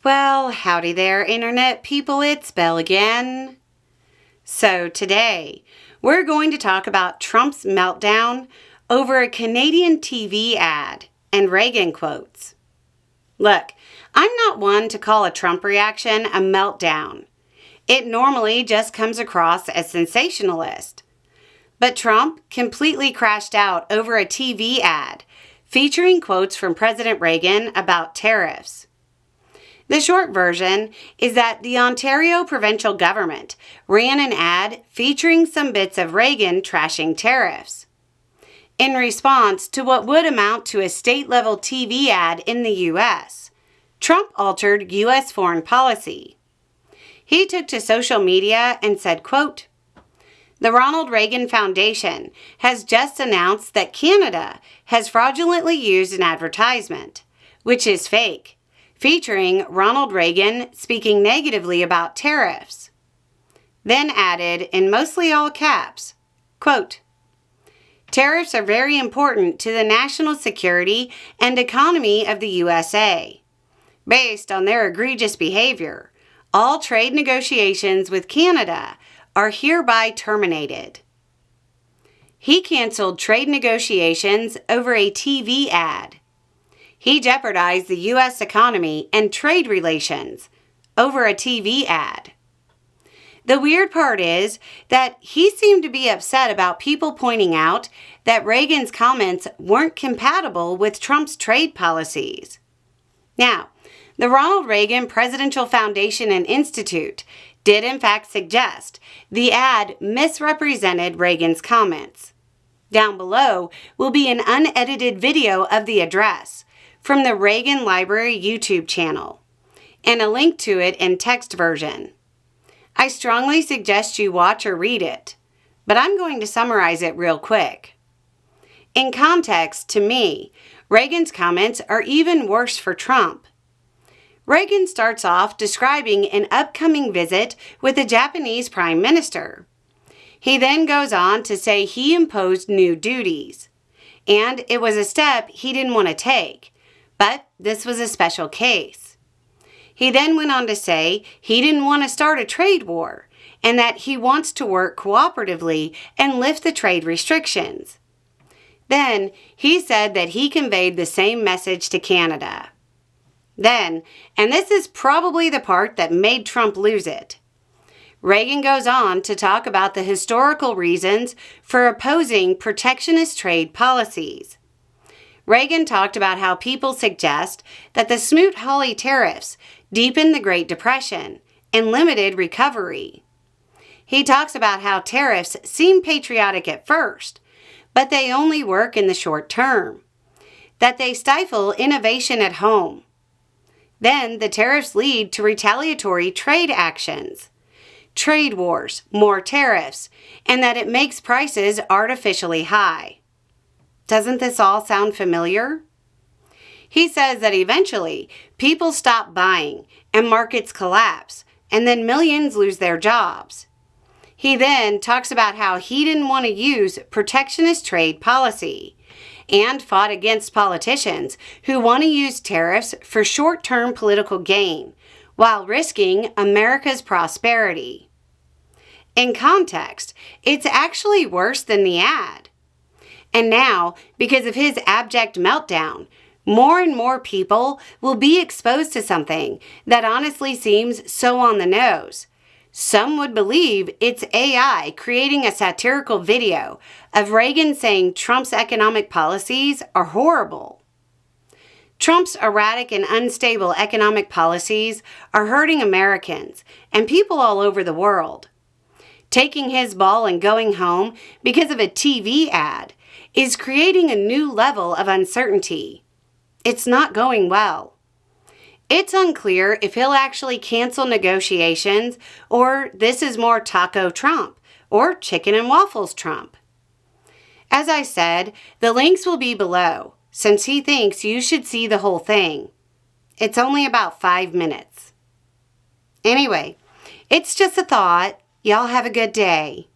Well, howdy there, Internet people, it's Belle again. So today, we're going to talk about Trump's meltdown over a Canadian TV ad and Reagan quotes. Look, I'm not one to call a Trump reaction a meltdown. It normally just comes across as sensationalist. But Trump completely crashed out over a TV ad featuring quotes from President Reagan about tariffs. The short version is that the Ontario provincial government ran an ad featuring some bits of Reagan trashing tariffs. In response to what would amount to a state-level TV ad in the U.S., Trump altered U.S. foreign policy. He took to social media and said, quote, "The Ronald Reagan Foundation has just announced that Canada has fraudulently used an advertisement, which is fake, featuring Ronald Reagan speaking negatively about tariffs." Then added in mostly all caps, quote, "Tariffs are very important to the national security and economy of the USA. Based on their egregious behavior, all trade negotiations with Canada are hereby terminated." He canceled trade negotiations over a TV ad. He jeopardized the U.S. economy and trade relations over a TV ad. The weird part is that he seemed to be upset about people pointing out that Reagan's comments weren't compatible with Trump's trade policies. Now, the Ronald Reagan Presidential Foundation and Institute did in fact suggest the ad misrepresented Reagan's comments. Down below will be an unedited video of the address from the Reagan Library YouTube channel, and a link to it in text version. I strongly suggest you watch or read it, but I'm going to summarize it real quick. In context, to me, Reagan's comments are even worse for Trump. Reagan starts off describing an upcoming visit with a Japanese prime minister. He then goes on to say he imposed new duties, and it was a step he didn't want to take, but this was a special case. He then went on to say he didn't want to start a trade war and that he wants to work cooperatively and lift the trade restrictions. Then he said that he conveyed the same message to Canada. Then, and this is probably the part that made Trump lose it, Reagan goes on to talk about the historical reasons for opposing protectionist trade policies. Reagan talked about how people suggest that the Smoot-Hawley tariffs deepened the Great Depression and limited recovery. He talks about how tariffs seem patriotic at first, but they only work in the short term, that they stifle innovation at home. Then the tariffs lead to retaliatory trade actions, trade wars, more tariffs, and that it makes prices artificially high. Doesn't this all sound familiar? He says that eventually people stop buying and markets collapse, and then millions lose their jobs. He then talks about how he didn't want to use protectionist trade policy and fought against politicians who want to use tariffs for short-term political gain while risking America's prosperity. In context, it's actually worse than the ad. And now, because of his abject meltdown, more and more people will be exposed to something that honestly seems so on the nose. Some would believe it's AI creating a satirical video of Reagan saying Trump's economic policies are horrible. Trump's erratic and unstable economic policies are hurting Americans and people all over the world. Taking his ball and going home because of a TV ad is creating a new level of uncertainty. It's not going well. It's unclear if he'll actually cancel negotiations or this is more Taco Trump or Chicken and Waffles Trump. As I said, the links will be below since he thinks you should see the whole thing. It's only about 5 minutes. Anyway, it's just a thought. Y'all have a good day.